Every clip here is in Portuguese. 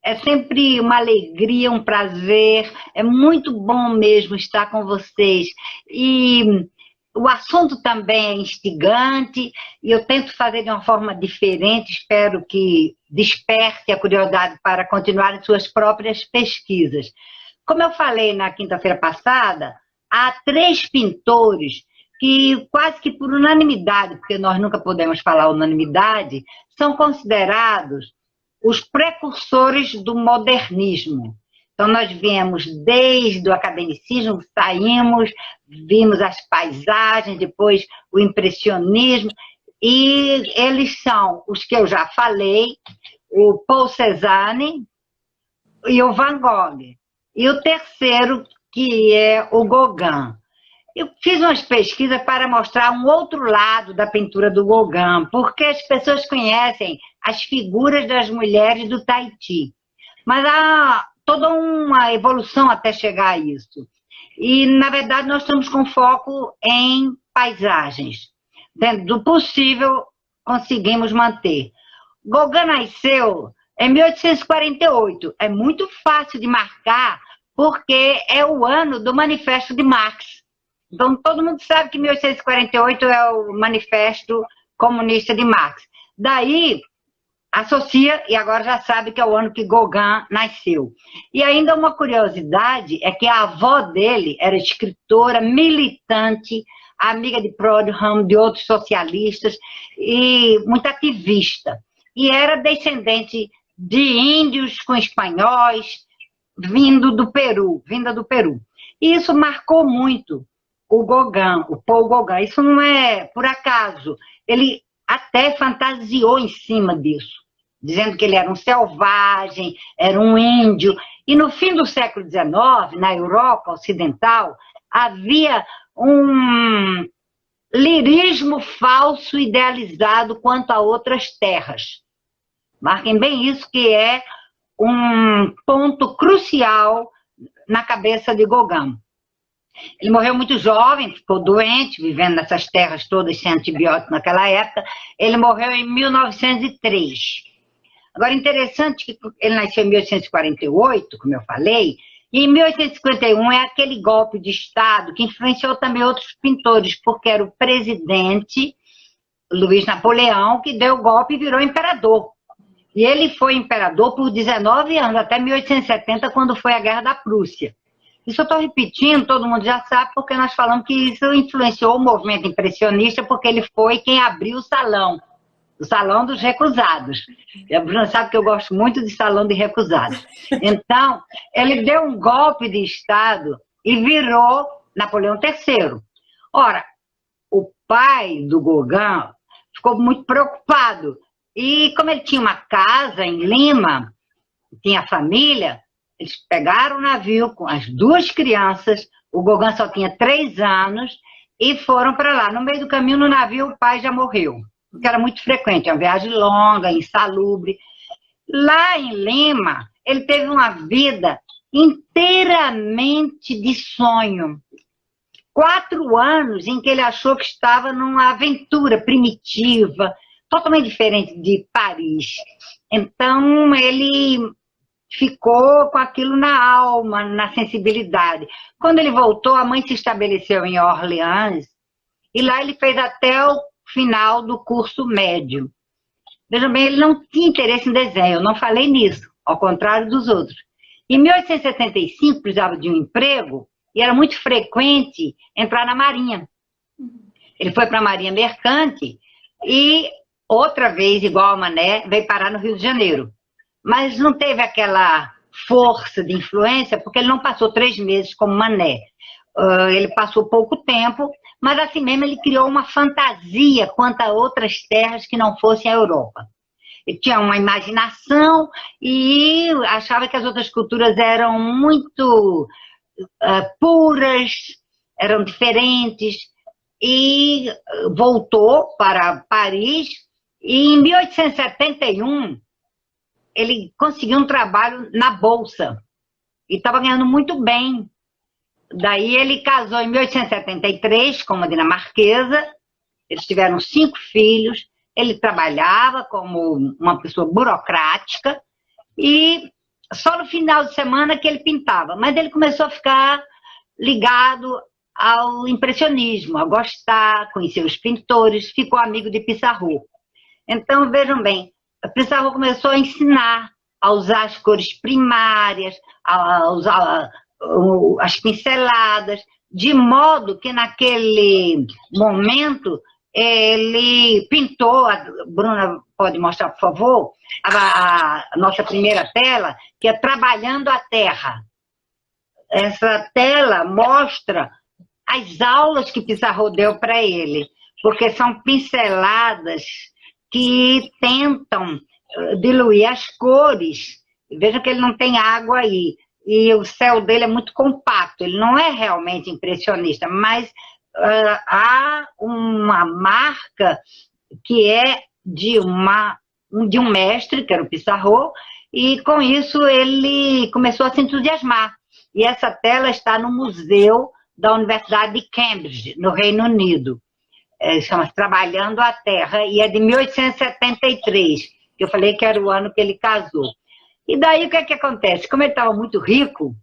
É sempre uma alegria, um prazer. É muito bom mesmo estar com vocês. E o assunto também é instigante e eu tento fazer de uma forma diferente. Espero que desperte a curiosidade para continuar suas próprias pesquisas. Como eu falei na quinta-feira passada, há três pintores que quase que por unanimidade, porque nós nunca podemos falar unanimidade, são considerados os precursores do modernismo. Então, nós viemos desde o academicismo, saímos, vimos as paisagens, depois o impressionismo, e eles são os que eu já falei, o Paul Cézanne e o Van Gogh. E o terceiro, que é o Gauguin. Eu fiz umas pesquisas para mostrar um outro lado da pintura do Gauguin, porque as pessoas conhecem as figuras das mulheres do Tahiti. Mas há toda uma evolução até chegar a isso. E, na verdade, nós estamos com foco em paisagens. Dentro do possível, conseguimos manter. Gauguin nasceu em 1848. É muito fácil de marcar, porque é o ano do Manifesto de Marx. Então, todo mundo sabe que 1848 é o Manifesto Comunista de Marx. Daí, associa e agora já sabe que é o ano que Gauguin nasceu. E ainda uma curiosidade é que a avó dele era escritora, militante, amiga de Proudhon, de outros socialistas e muito ativista. E era descendente de índios com espanhóis, vinda do Peru. E isso marcou muito o Gauguin, o Paul Gauguin. Isso não é por acaso. Ele até fantasiou em cima disso, dizendo que ele era um selvagem, era um índio. E no fim do século XIX, na Europa Ocidental, havia um lirismo falso idealizado quanto a outras terras. Marquem bem isso, que é um ponto crucial na cabeça de Gauguin. Ele morreu muito jovem, ficou doente, vivendo nessas terras todas sem antibiótico naquela época. Ele morreu em 1903. Agora, interessante que ele nasceu em 1848, como eu falei, e em 1851 é aquele golpe de Estado que influenciou também outros pintores, porque era o presidente Luiz Napoleão que deu o golpe e virou imperador. E ele foi imperador por 19 anos, até 1870, quando foi a Guerra da Prússia. Isso eu estou repetindo, todo mundo já sabe, porque nós falamos que isso influenciou o movimento impressionista, porque ele foi quem abriu o Salão dos Recusados. E a Bruna sabe que eu gosto muito de Salão de Recusados. Então, ele deu um golpe de Estado e virou Napoleão III. Ora, o pai do Gauguin ficou muito preocupado. E como ele tinha uma casa em Lima, tinha família, eles pegaram o navio com as duas crianças, o Gauguin só tinha 3 anos, e foram para lá. No meio do caminho, no navio, o pai já morreu, porque era muito frequente, uma viagem longa, insalubre. Lá em Lima, ele teve uma vida inteiramente de sonho. 4 anos em que ele achou que estava numa aventura primitiva, totalmente diferente de Paris. Então, ele ficou com aquilo na alma, na sensibilidade. Quando ele voltou, a mãe se estabeleceu em Orleans, e lá ele fez até o final do curso médio. Veja bem, ele não tinha interesse em desenho, eu não falei nisso, ao contrário dos outros. Em 1875, precisava de um emprego, e era muito frequente entrar na Marinha. Ele foi para a Marinha Mercante, e outra vez, igual a Mané, veio parar no Rio de Janeiro. Mas não teve aquela força de influência, porque ele não passou 3 meses como Mané. Ele passou pouco tempo, mas assim mesmo ele criou uma fantasia quanto a outras terras que não fossem a Europa. Ele tinha uma imaginação e achava que as outras culturas eram muito puras, eram diferentes, e voltou para Paris, e em 1871 ele conseguiu um trabalho na Bolsa, e estava ganhando muito bem. Daí ele casou em 1873 com uma dinamarquesa, eles tiveram 5 filhos, ele trabalhava como uma pessoa burocrática, e só no final de semana que ele pintava, mas ele começou a ficar ligado ao impressionismo, a gostar, conhecer os pintores, ficou amigo de Pissarro. Então, vejam bem, Pissarro começou a ensinar a usar as cores primárias, a usar as pinceladas, de modo que naquele momento ele pintou, a Bruna pode mostrar, por favor, a nossa primeira tela, que é Trabalhando a Terra. Essa tela mostra as aulas que Pissarro deu para ele, porque são pinceladas que tentam diluir as cores. Veja que ele não tem água aí, e o céu dele é muito compacto, ele não é realmente impressionista, mas há uma marca que é de um mestre, que era o Pissarro, e com isso ele começou a se entusiasmar. E essa tela está no museu da Universidade de Cambridge, no Reino Unido. Chama-se Trabalhando a Terra, e é de 1873, que eu falei que era o ano que ele casou. E daí o que é que acontece? Como ele estava muito rico,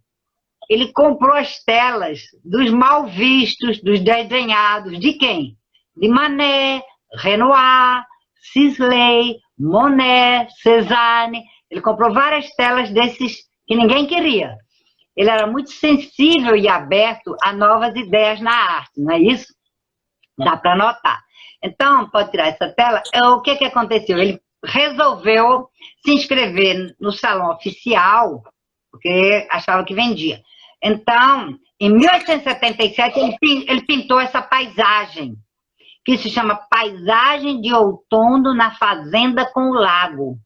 ele comprou as telas dos mal vistos, dos desenhados, de quem? De Manet, Renoir, Sisley, Monet, Cézanne. Ele comprou várias telas desses que ninguém queria. Ele era muito sensível e aberto a novas ideias na arte, não é isso? Dá para notar. Então, pode tirar essa tela. O que aconteceu? Ele resolveu se inscrever no salão oficial, porque achava que vendia. Então, em 1877, ele pintou essa paisagem, que se chama Paisagem de Outono na Fazenda com o Lago.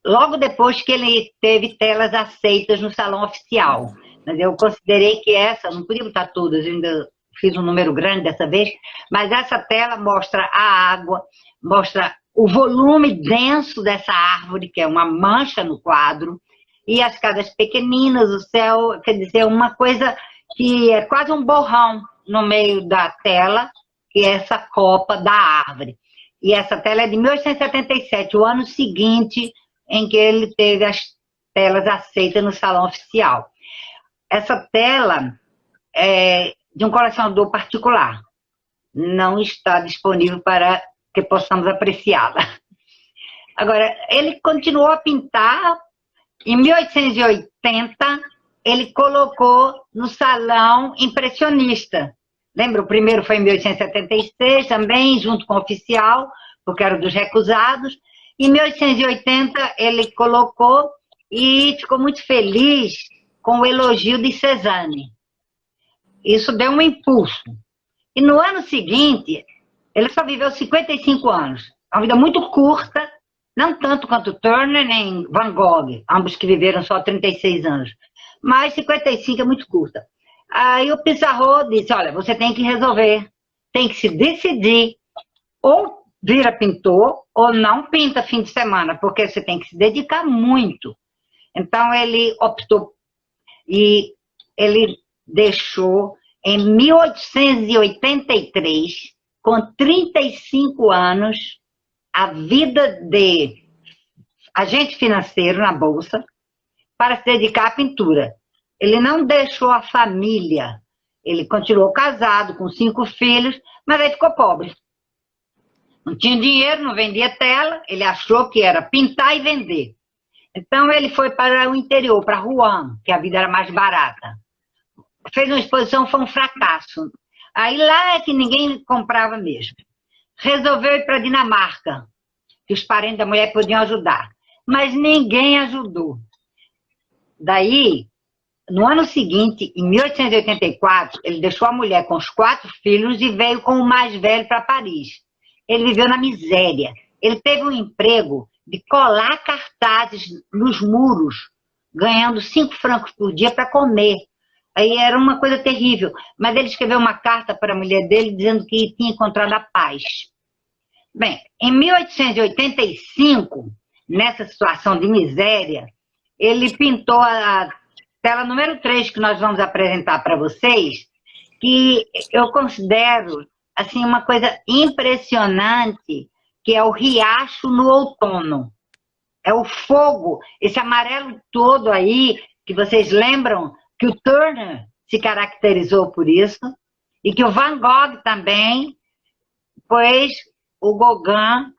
Logo depois que ele teve telas aceitas no salão oficial. Mas eu considerei que essa, não podia botar todas, eu ainda fiz um número grande dessa vez, mas essa tela mostra a água, mostra o volume denso dessa árvore, que é uma mancha no quadro, e as casas pequeninas, o céu, quer dizer, uma coisa que é quase um borrão no meio da tela, que é essa copa da árvore. E essa tela é de 1877, o ano seguinte em que ele teve as telas aceitas no salão oficial. Essa tela é de um colecionador particular, não está disponível para que possamos apreciá-la. Agora, ele continuou a pintar. Em 1880, ele colocou no Salão Impressionista. Lembra? O primeiro foi em 1876, também, junto com o oficial, porque era dos recusados. Em 1880, ele colocou e ficou muito feliz com o elogio de Cézanne. Isso deu um impulso. E no ano seguinte, ele só viveu 55 anos. Uma vida muito curta, não tanto quanto Turner nem Van Gogh, ambos que viveram só 36 anos. Mas 55 é muito curta. Aí o Pissarro disse, olha, você tem que resolver, tem que se decidir, ou vira pintor, ou não pinta fim de semana, porque você tem que se dedicar muito. Então ele optou, e ele deixou em 1883, com 35 anos, a vida de agente financeiro na Bolsa, para se dedicar à pintura. Ele não deixou a família, ele continuou casado, com 5 filhos, mas aí ficou pobre. Não tinha dinheiro, não vendia tela, ele achou que era pintar e vender. Então ele foi para o interior, para Rouen, que a vida era mais barata. Fez uma exposição, foi um fracasso. Aí lá é que ninguém comprava mesmo. Resolveu ir para a Dinamarca, que os parentes da mulher podiam ajudar. Mas ninguém ajudou. Daí, no ano seguinte, em 1884, ele deixou a mulher com os 4 filhos e veio com o mais velho para Paris. Ele viveu na miséria. Ele teve um emprego de colar cartazes nos muros, ganhando 5 francos por dia para comer. Aí era uma coisa terrível. Mas ele escreveu uma carta para a mulher dele dizendo que tinha encontrado a paz. Bem, em 1885, nessa situação de miséria, ele pintou a tela número 3 que nós vamos apresentar para vocês, que eu considero assim, uma coisa impressionante, que é o riacho no outono. É o fogo, esse amarelo todo aí, que vocês lembram que o Turner se caracterizou por isso, e que o Van Gogh também, pois o Gauguin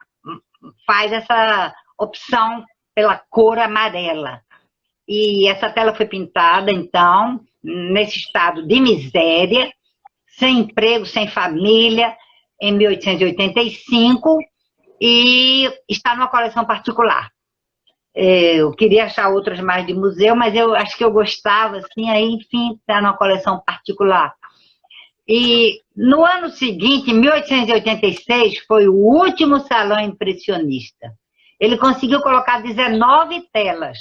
faz essa opção pela cor amarela. E essa tela foi pintada, então, nesse estado de miséria, sem emprego, sem família, em 1885, e está numa coleção particular. Eu queria achar outras mais de museu, mas eu acho que eu gostava, assim, aí, enfim, está numa coleção particular. E no ano seguinte, em 1886, foi o último salão impressionista. Ele conseguiu colocar 19 telas,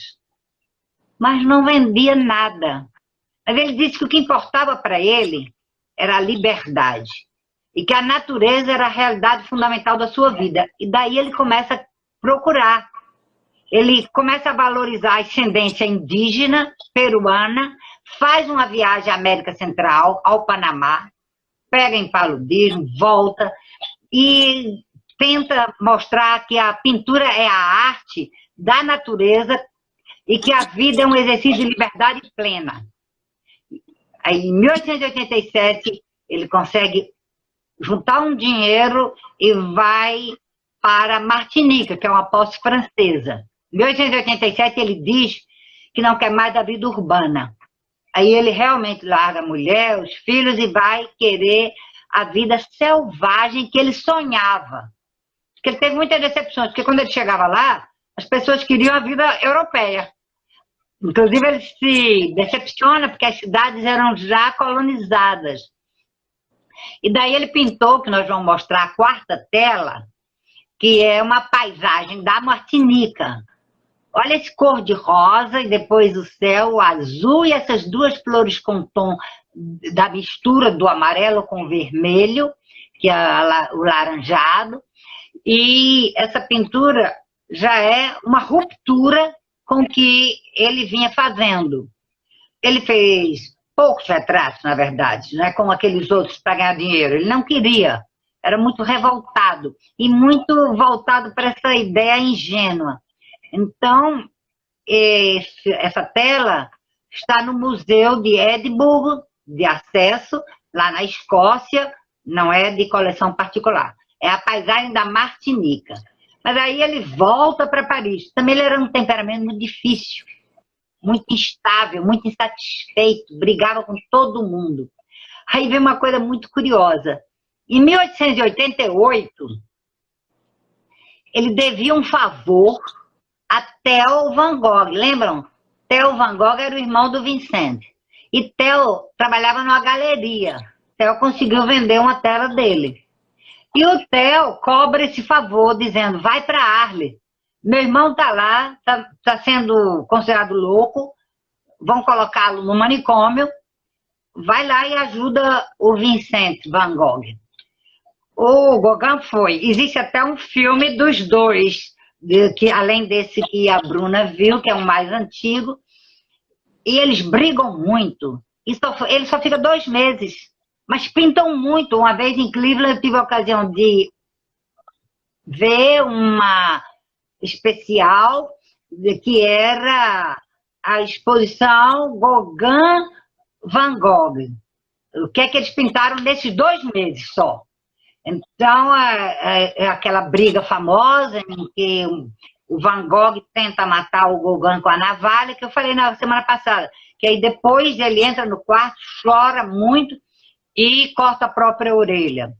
mas não vendia nada. Mas ele disse que o que importava para ele era a liberdade, e que a natureza era a realidade fundamental da sua vida. E daí ele começa a procurar. Ele começa a valorizar a ascendência indígena, peruana, faz uma viagem à América Central, ao Panamá, pega em paludismo, volta e tenta mostrar que a pintura é a arte da natureza e que a vida é um exercício de liberdade plena. Aí, em 1887, ele consegue juntar um dinheiro e vai para Martinica, que é uma posse francesa. Em 1887, ele diz que não quer mais da vida urbana. Aí ele realmente larga a mulher, os filhos, e vai querer a vida selvagem que ele sonhava. Porque ele teve muitas decepções, porque quando ele chegava lá, as pessoas queriam a vida europeia. Inclusive, ele se decepciona porque as cidades eram já colonizadas. E daí ele pintou, que nós vamos mostrar a quarta tela, que é uma paisagem da Martinica. Olha esse cor de rosa e depois o céu o azul e essas duas flores com tom da mistura do amarelo com o vermelho, que é o laranjado. E essa pintura já é uma ruptura com o que ele vinha fazendo. Ele fez poucos retratos, na verdade, não é como aqueles outros para ganhar dinheiro. Ele não queria, era muito revoltado e muito voltado para essa ideia ingênua. Então, essa tela está no Museu de Edimburgo, de acesso, lá na Escócia, não é de coleção particular. É a paisagem da Martinica. Mas aí ele volta para Paris. Também ele era um temperamento muito difícil, muito instável, muito insatisfeito, brigava com todo mundo. Aí vem uma coisa muito curiosa. Em 1888, ele devia um favor a Theo Van Gogh, lembram? Theo Van Gogh era o irmão do Vincent. E Theo trabalhava numa galeria. Theo conseguiu vender uma tela dele. E o Theo cobra esse favor, dizendo, vai para Arles. Meu irmão está lá, está sendo considerado louco, vão colocá-lo no manicômio, vai lá e ajuda o Vincent Van Gogh. O Gauguin foi. Existe até um filme dos dois, que, além desse que a Bruna viu, que é o mais antigo, e eles brigam muito. Ele só fica 2 meses, mas pintam muito. Uma vez em Cleveland eu tive a ocasião de ver uma especial que era a exposição Gauguin Van Gogh. O que é que eles pintaram nesses 2 meses só? Então, é aquela briga famosa em que o Van Gogh tenta matar o Gauguin com a navalha, que eu falei na semana passada, que aí depois ele entra no quarto, chora muito e corta a própria orelha.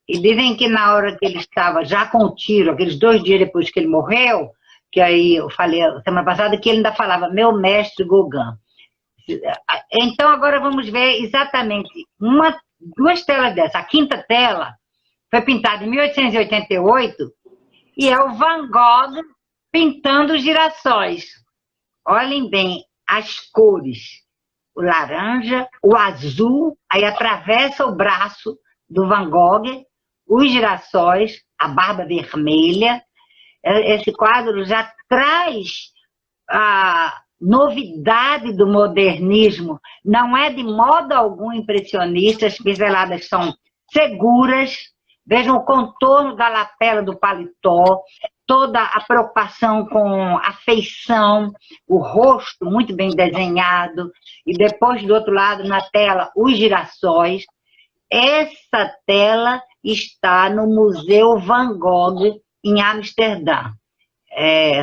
E dizem que na hora que ele estava já com o tiro, aqueles 2 dias depois que ele morreu, que aí eu falei semana passada, que ele ainda falava, meu mestre Gauguin. Então agora vamos ver exatamente 2 telas dessa. A quinta tela foi pintada em 1888 e é o Van Gogh pintando os girassóis. Olhem bem as cores, o laranja, o azul, aí atravessa o braço do Van Gogh, os girassóis, a barba vermelha. Esse quadro já traz a novidade do modernismo, não é de modo algum impressionista, as pinceladas são seguras. Vejam o contorno da lapela do paletó, toda a preocupação com a feição, o rosto muito bem desenhado, e depois do outro lado na tela os girassóis. Essa tela está no Museu Van Gogh em Amsterdã.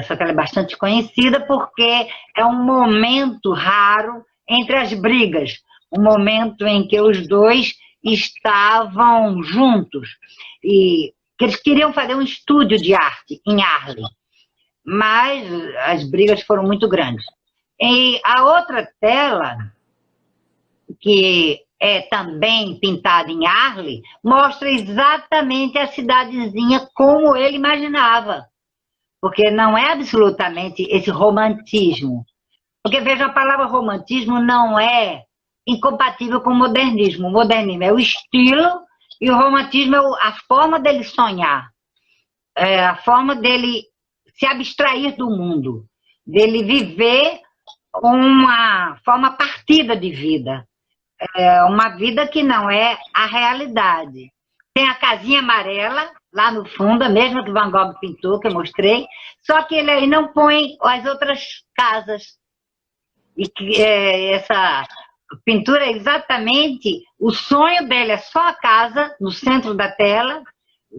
Só que ela é bastante conhecida porque é um momento raro entre as brigas, um momento em que os dois estavam juntos e que eles queriam fazer um estúdio de arte em Arles, mas as brigas foram muito grandes. E a outra tela, que é também pintada em Arles, mostra exatamente a cidadezinha como ele imaginava, porque não é absolutamente esse romantismo. Porque, veja, a palavra romantismo não é incompatível com o modernismo. O modernismo é o estilo e o romantismo é a forma dele sonhar, a forma dele se abstrair do mundo, dele viver uma forma partida de vida, uma vida que não é a realidade. Tem a casinha amarela lá no fundo, a mesma que Van Gogh pintou, que eu mostrei, só que ele aí não põe as outras casas. E que essa pintura é exatamente o sonho dele, é só a casa no centro da tela,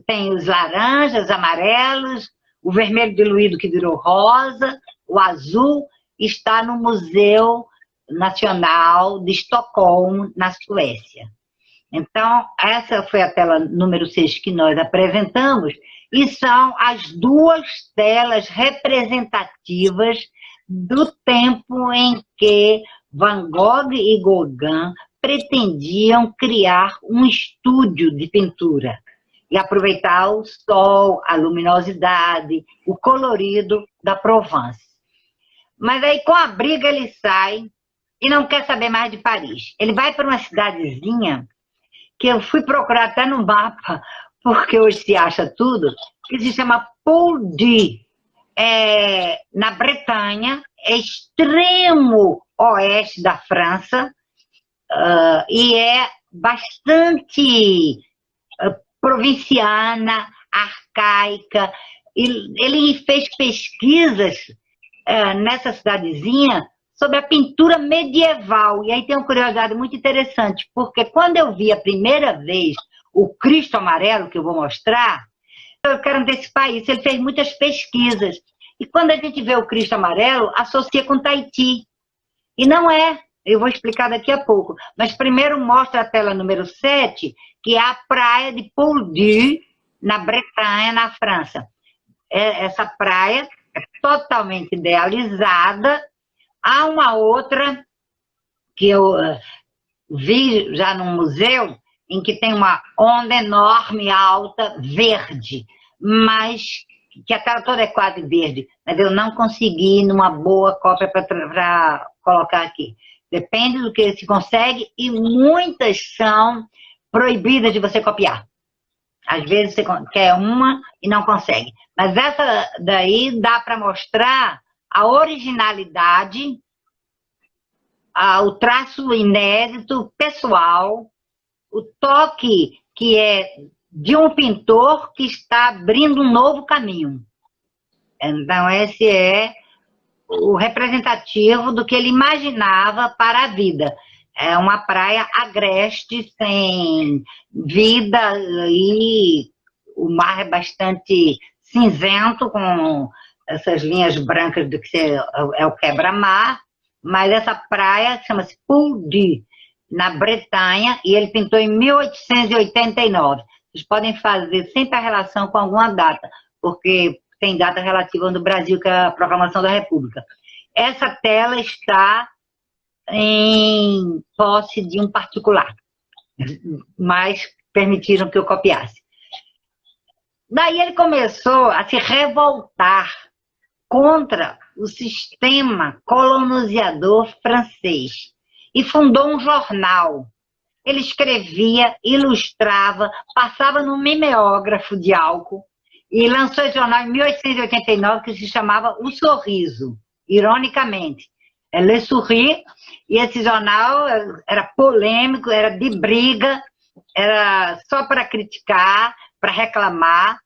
tem os laranjas, amarelos, o vermelho diluído que virou rosa, o azul, está no Museu Nacional de Estocolmo, na Suécia. Então, essa foi a tela número 6 que nós apresentamos, e são as duas telas representativas do tempo em que Van Gogh e Gauguin pretendiam criar um estúdio de pintura e aproveitar o sol, a luminosidade, o colorido da Provence. Mas aí, com a briga, ele sai e não quer saber mais de Paris. Ele vai para uma cidadezinha que eu fui procurar até no mapa, porque hoje se acha tudo, que se chama Pouldie. Na Bretanha, é extremo oeste da França, e é bastante provinciana, arcaica. Ele fez pesquisas nessa cidadezinha sobre a pintura medieval. E aí tem uma curiosidade muito interessante, porque quando eu vi a primeira vez o Cristo Amarelo, que eu vou mostrar, eu quero antecipar isso, ele fez muitas pesquisas. E quando a gente vê o Cristo Amarelo, associa com Tahiti. E não é, eu vou explicar daqui a pouco. Mas primeiro mostra a tela número 7, que é a praia de Pouldie, na Bretanha, na França. Essa praia é totalmente idealizada. Há uma outra que eu vi já no museu, em que tem uma onda enorme, alta, verde, mas que a tela toda é quase verde, mas eu não consegui numa boa cópia para colocar aqui. Depende do que se consegue, e muitas são proibidas de você copiar. Às vezes você quer uma e não consegue. Mas essa daí dá para mostrar a originalidade, o traço inédito, pessoal, o toque que é de um pintor que está abrindo um novo caminho. Então, esse é o representativo do que ele imaginava para a vida. É uma praia agreste, sem vida, e o mar é bastante cinzento, com essas linhas brancas do que é o quebra-mar, mas essa praia chama-se Pouldie, na Bretanha, e ele pintou em 1889. Vocês podem fazer sempre a relação com alguma data, porque tem data relativa no Brasil, que é a Proclamação da República. Essa tela está em posse de um particular, mas permitiram que eu copiasse. Daí ele começou a se revoltar contra o sistema colonizador francês e fundou um jornal. Ele escrevia, ilustrava, passava no mimeógrafo de álcool e lançou esse jornal em 1889, que se chamava O Sorriso, ironicamente. É Le Sourire, e esse jornal era polêmico, era de briga, era só para criticar, para reclamar,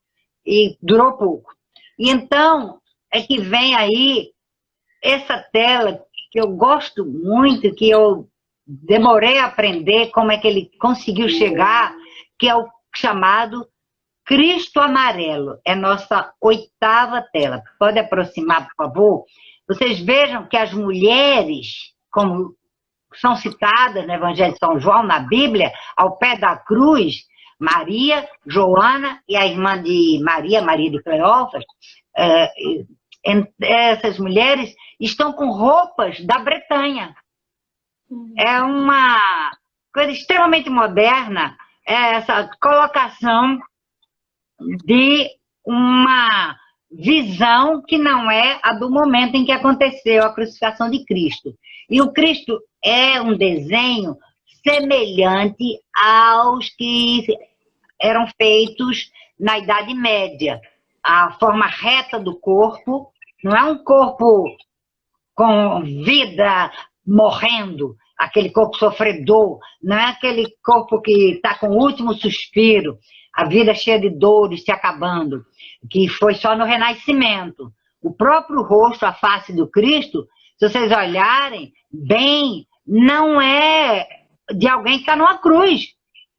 e durou pouco. E então, é que vem aí essa tela que eu gosto muito, que eu demorei a aprender como é que ele conseguiu chegar, que é o chamado Cristo Amarelo. É nossa 8ª tela. Pode aproximar, por favor? Vocês vejam que as mulheres, como são citadas no Evangelho de São João, na Bíblia, ao pé da cruz, Maria, Joana e a irmã de Maria, Maria de Cleófas, essas mulheres estão com roupas da Bretanha. É uma coisa extremamente moderna, essa colocação de uma visão que não é a do momento em que aconteceu a crucificação de Cristo. E o Cristo é um desenho semelhante aos que eram feitos na Idade Média. A forma reta do corpo, não é um corpo com vida morrendo, aquele corpo sofredor, não é aquele corpo que está com o último suspiro, a vida cheia de dores se acabando, que foi só no Renascimento. O próprio rosto, a face do Cristo, se vocês olharem bem, não é de alguém que está numa cruz.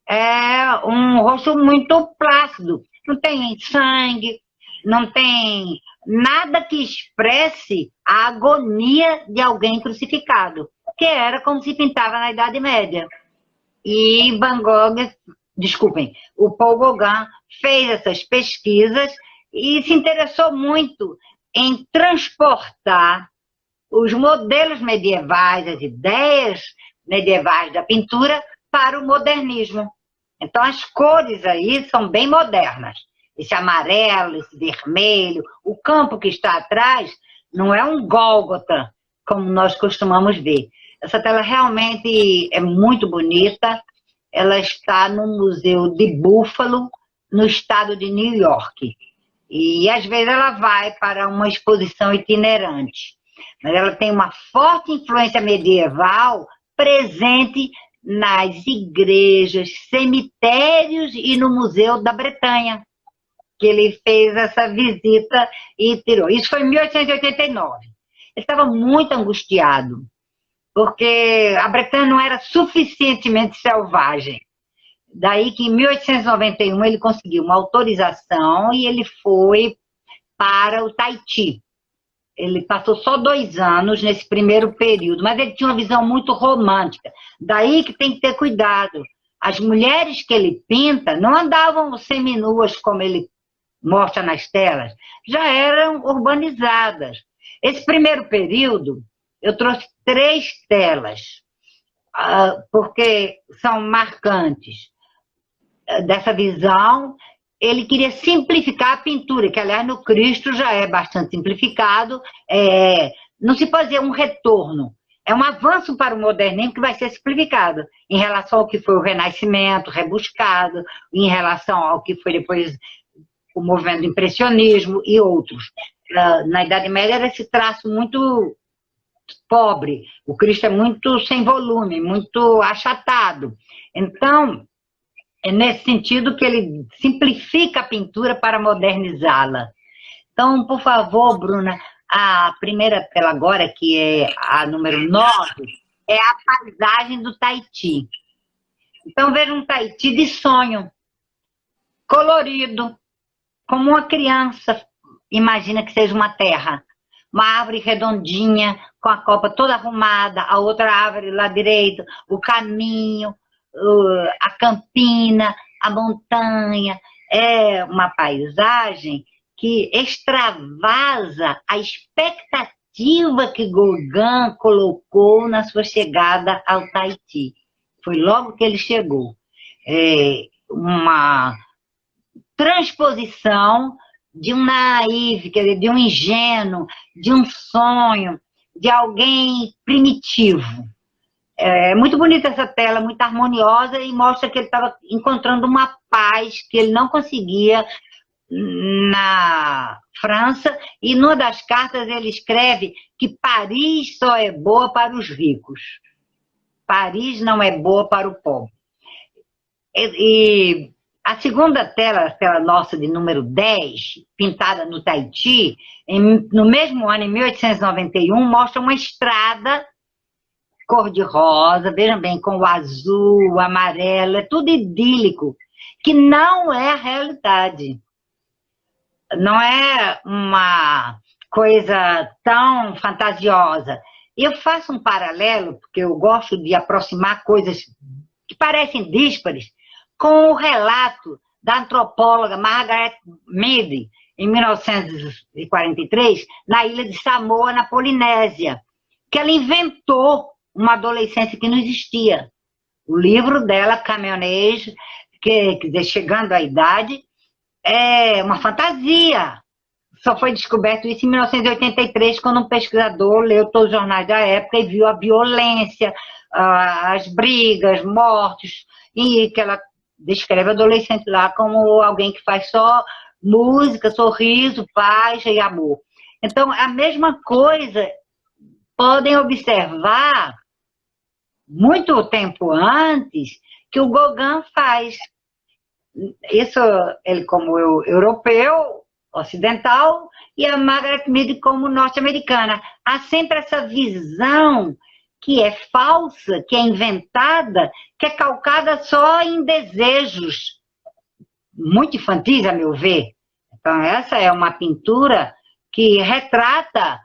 É um rosto muito plácido. Não tem sangue, não tem nada que expresse a agonia de alguém crucificado, que era como se pintava na Idade Média. E o Paul Gauguin fez essas pesquisas e se interessou muito em transportar os modelos medievais, as ideias medievais da pintura para o modernismo. Então as cores aí são bem modernas. Esse amarelo, esse vermelho, o campo que está atrás não é um Gólgota, como nós costumamos ver. Essa tela realmente é muito bonita. Ela está no Museu de Buffalo, no estado de New York. E às vezes ela vai para uma exposição itinerante. Mas ela tem uma forte influência medieval presente nas igrejas, cemitérios e no Museu da Bretanha, que ele fez essa visita e tirou. Isso foi em 1889. Ele estava muito angustiado, porque a Bretanha não era suficientemente selvagem. Daí que em 1891 ele conseguiu uma autorização e ele foi para o Tahiti. Ele passou só 2 anos nesse primeiro período, mas ele tinha uma visão muito romântica. Daí que tem que ter cuidado. As mulheres que ele pinta não andavam seminuas como ele mostra nas telas, já eram urbanizadas. Esse primeiro período, eu trouxe 3 telas, porque são marcantes dessa visão. Ele queria simplificar a pintura, que aliás no Cristo já é bastante simplificado. Não se pode dizer um retorno, é um avanço para o modernismo que vai ser simplificado em relação ao que foi o Renascimento, rebuscado, em relação ao que foi depois o movimento do impressionismo e outros. Na Idade Média era esse traço muito pobre, o Cristo é muito sem volume, muito achatado. Então, é nesse sentido que ele simplifica a pintura para modernizá-la. Então, por favor, Bruna, a primeira tela agora, que é a número 9, é a paisagem do Tahiti. Então, veja um Tahiti de sonho, colorido, como uma criança imagina que seja uma terra. Uma árvore redondinha, com a copa toda arrumada, a outra árvore lá direito, o caminho, a campina, a montanha. É uma paisagem que extravasa a expectativa que Gauguin colocou na sua chegada ao Tahiti. Foi logo que ele chegou. Uma transposição de um naive, quer dizer, de um ingênuo, de um sonho, de alguém primitivo. É muito bonita essa tela, muito harmoniosa, e mostra que ele estava encontrando uma paz que ele não conseguia na França. E numa das cartas ele escreve que Paris só é boa para os ricos. Paris não é boa para o pobre. E A segunda tela, a tela nossa de número 10, pintada no Tahiti, no mesmo ano, em 1891, mostra uma estrada cor-de-rosa, vejam bem, com o azul, o amarelo, é tudo idílico, que não é a realidade. Não é uma coisa tão fantasiosa. Eu faço um paralelo, porque eu gosto de aproximar coisas que parecem díspares, com o relato da antropóloga Margaret Mead, em 1943, na ilha de Samoa, na Polinésia, que ela inventou uma adolescência que não existia. O livro dela, Caminhonês, quer dizer, chegando à idade, é uma fantasia. Só foi descoberto isso em 1983, quando um pesquisador leu todos os jornais da época e viu a violência, as brigas, mortes, e que ela descreve a adolescente lá como alguém que faz só música, sorriso, paz e amor. Então, a mesma coisa, podem observar, muito tempo antes, que o Gauguin faz. Isso, ele como europeu, ocidental, e a Margaret Mead como norte-americana. Há sempre essa visão que é falsa, que é inventada, que é calcada só em desejos muito infantis, a meu ver. Então, essa é uma pintura que retrata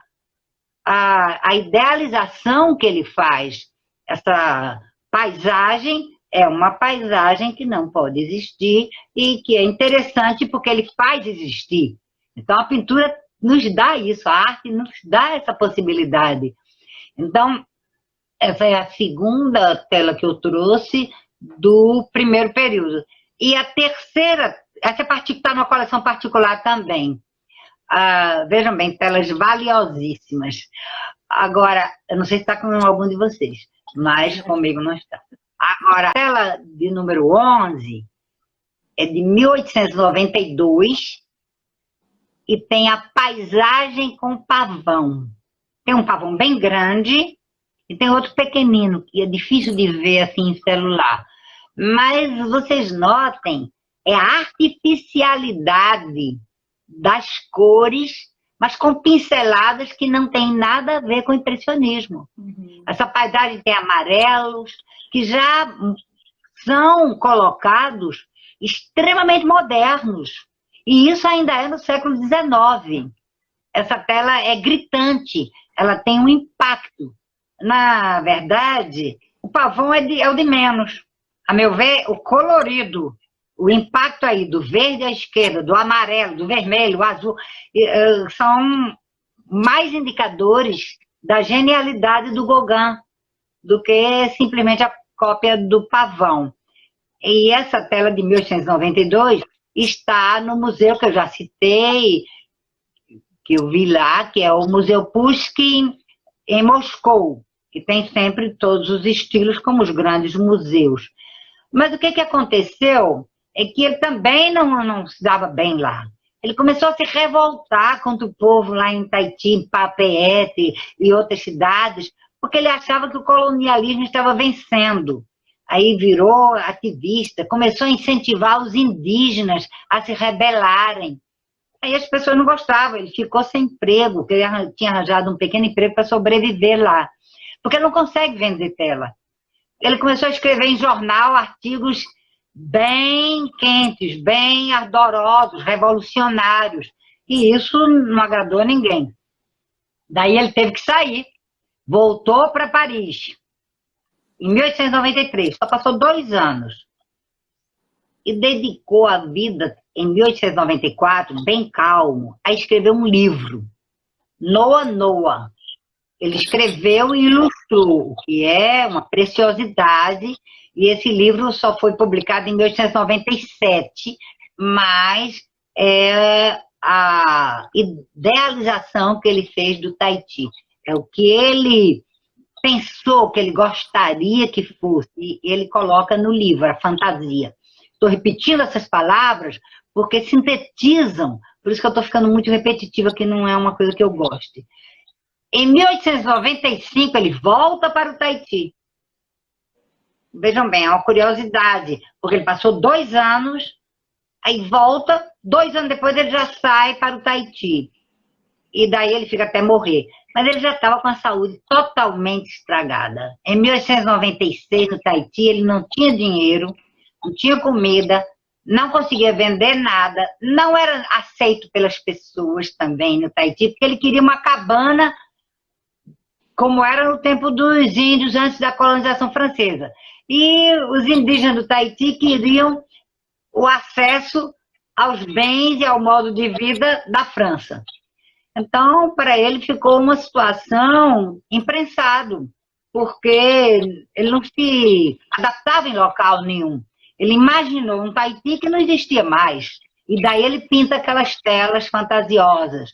a idealização que ele faz. Essa paisagem é uma paisagem que não pode existir e que é interessante porque ele faz existir. Então, a pintura nos dá isso, a arte nos dá essa possibilidade. Então, essa é a segunda tela que eu trouxe do primeiro período. E a terceira, essa está numa coleção particular também. Vejam bem, telas valiosíssimas. Agora, eu não sei se está com algum de vocês, mas comigo não está. Agora, a tela de número 11 é de 1892 e tem a paisagem com pavão. Tem um pavão bem grande e tem outro pequenino, que é difícil de ver assim em celular. Mas vocês notem, é a artificialidade das cores, mas com pinceladas que não tem nada a ver com o impressionismo. Uhum. Essa paisagem tem amarelos, que já são colocados extremamente modernos. E isso ainda é no século XIX. Essa tela é gritante, ela tem um impacto. Na verdade, o pavão é o de menos. A meu ver, o colorido, o impacto aí do verde à esquerda, do amarelo, do vermelho, do azul, são mais indicadores da genialidade do Gauguin do que simplesmente a cópia do pavão. E essa tela de 1892 está no museu que eu já citei, que eu vi lá, que é o Museu Pushkin em Moscou, que tem sempre todos os estilos como os grandes museus. Mas o que aconteceu é que ele também não se dava bem lá. Ele começou a se revoltar contra o povo lá em Tahiti, em Papeete e outras cidades, porque ele achava que o colonialismo estava vencendo. Aí virou ativista, começou a incentivar os indígenas a se rebelarem. Aí as pessoas não gostavam, ele ficou sem emprego, porque ele tinha arranjado um pequeno emprego para sobreviver lá. Porque ele não consegue vender tela. Ele começou a escrever em jornal artigos bem quentes, bem ardorosos, revolucionários. E isso não agradou a ninguém. Daí ele teve que sair. Voltou para Paris, em 1893, só passou 2 anos. E dedicou a vida, em 1894, bem calmo, a escrever um livro, Noa Noa. Ele escreveu e ilustrou, que é uma preciosidade, e esse livro só foi publicado em 1897, mas é a idealização que ele fez do Tahiti. É o que ele pensou, que ele gostaria que fosse, e ele coloca no livro, a fantasia. Estou repetindo essas palavras porque sintetizam, por isso que eu estou ficando muito repetitiva, que não é uma coisa que eu goste. Em 1895, ele volta para o Tahiti. Vejam bem, é uma curiosidade, porque ele passou 2 anos Aí volta, 2 anos depois ele já sai para o Tahiti. E daí ele fica até morrer. Mas ele já estava com a saúde totalmente estragada. Em 1896, no Tahiti, ele não tinha dinheiro, não tinha comida, não conseguia vender nada, não era aceito pelas pessoas também no Tahiti, porque ele queria uma cabana como era no tempo dos índios antes da colonização francesa. E os indígenas do Tahiti queriam o acesso aos bens e ao modo de vida da França. Então, para ele ficou uma situação imprensado, porque ele não se adaptava em local nenhum. Ele imaginou um Tahiti que não existia mais. E daí ele pinta aquelas telas fantasiosas.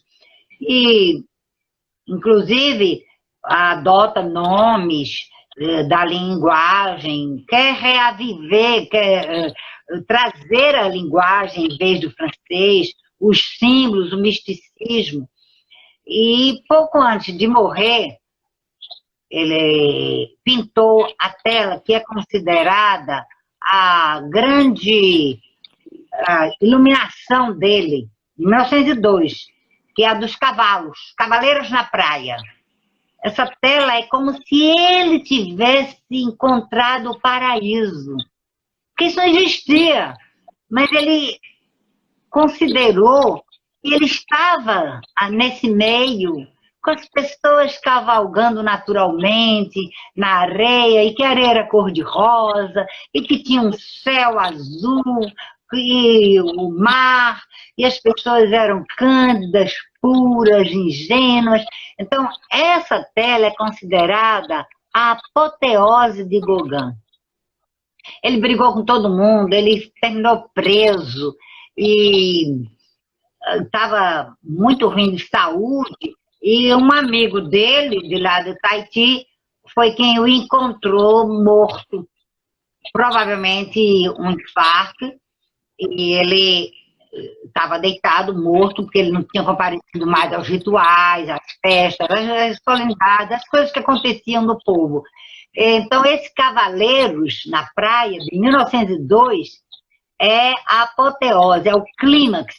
E, inclusive, adota nomes da linguagem, quer reaviver, quer trazer a linguagem em vez do francês, os símbolos, o misticismo. E pouco antes de morrer, ele pintou a tela que é considerada a grande iluminação dele, em 1902, que é a dos cavalos, Cavaleiros na Praia. Essa tela é como se ele tivesse encontrado o paraíso, porque isso não existia, mas ele considerou que ele estava nesse meio, com as pessoas cavalgando naturalmente na areia, e que a areia era cor-de-rosa, e que tinha um céu azul, e o mar, e as pessoas eram cândidas, puras, ingênuas. Então, essa tela é considerada a apoteose de Gauguin. Ele brigou com todo mundo, ele terminou preso, e estava muito ruim de saúde, e um amigo dele, de lá do Tahiti, foi quem o encontrou morto, provavelmente um infarto, e ele estava deitado, morto, porque ele não tinha comparecido mais aos rituais, às festas, às solenidades, as coisas que aconteciam no povo. Então, esse Cavaleiros na Praia, de 1902, é a apoteose, é o clímax,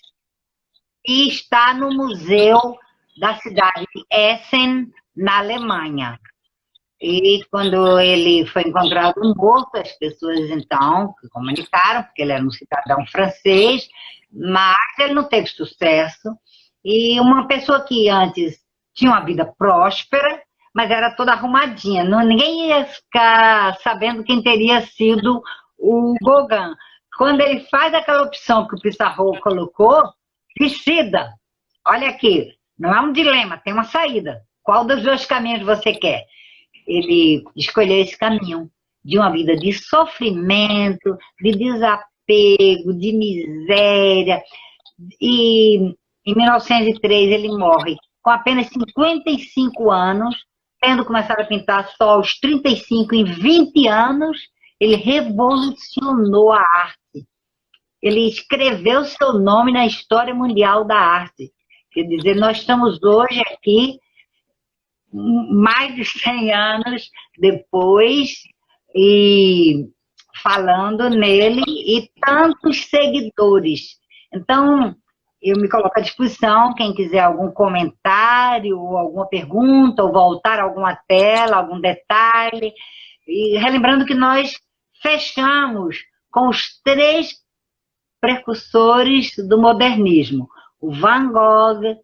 e está no museu da cidade de Essen, na Alemanha. E quando ele foi encontrado morto, as pessoas então comunicaram, porque ele era um cidadão francês, mas ele não teve sucesso. E uma pessoa que antes tinha uma vida próspera, mas era toda arrumadinha, ninguém ia ficar sabendo quem teria sido o Gauguin. Quando ele faz aquela opção que o Pissarro colocou, suicida. Olha aqui, não é um dilema, tem uma saída. Qual dos dois caminhos você quer? Ele escolheu esse caminho de uma vida de sofrimento, de desapego, de miséria. E em 1903 ele morre com apenas 55 anos, tendo começado a pintar só aos 35, em 20 anos, ele revolucionou a arte. Ele escreveu seu nome na história mundial da arte. Quer dizer, nós estamos hoje aqui, mais de 100 anos depois, e falando nele, e tantos seguidores. Então, eu me coloco à disposição, quem quiser algum comentário, ou alguma pergunta, ou voltar a alguma tela, algum detalhe. E relembrando que nós fechamos com os 3 precursores do modernismo, o Van Gogh,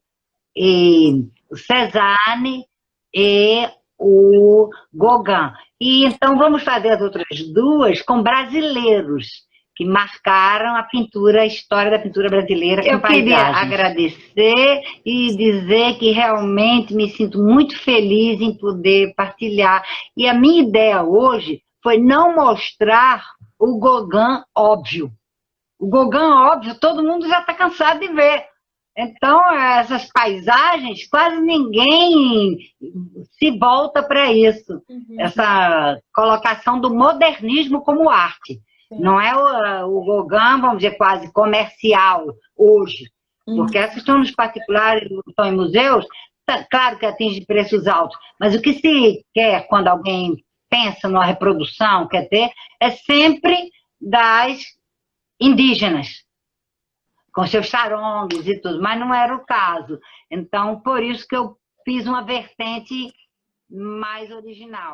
e o Cézanne e o Gauguin. E então vamos fazer as outras 2 com brasileiros, que marcaram a pintura, a história da pintura brasileira. Eu queria agradecer e dizer que realmente me sinto muito feliz em poder partilhar. E a minha ideia hoje foi não mostrar o Gauguin óbvio. O Gauguin óbvio, todo mundo já está cansado de ver. Então, essas paisagens, quase ninguém se volta para isso. Essa colocação do modernismo como arte. Não é o Gauguin, vamos dizer, quase comercial hoje. Porque essas estão nos particulares, estão em museus, claro que atinge preços altos. Mas o que se quer quando alguém pensa numa reprodução, quer ter, é sempre das indígenas. com seus charongues e tudo, mas não era o caso. Então, por isso que eu fiz uma vertente mais original.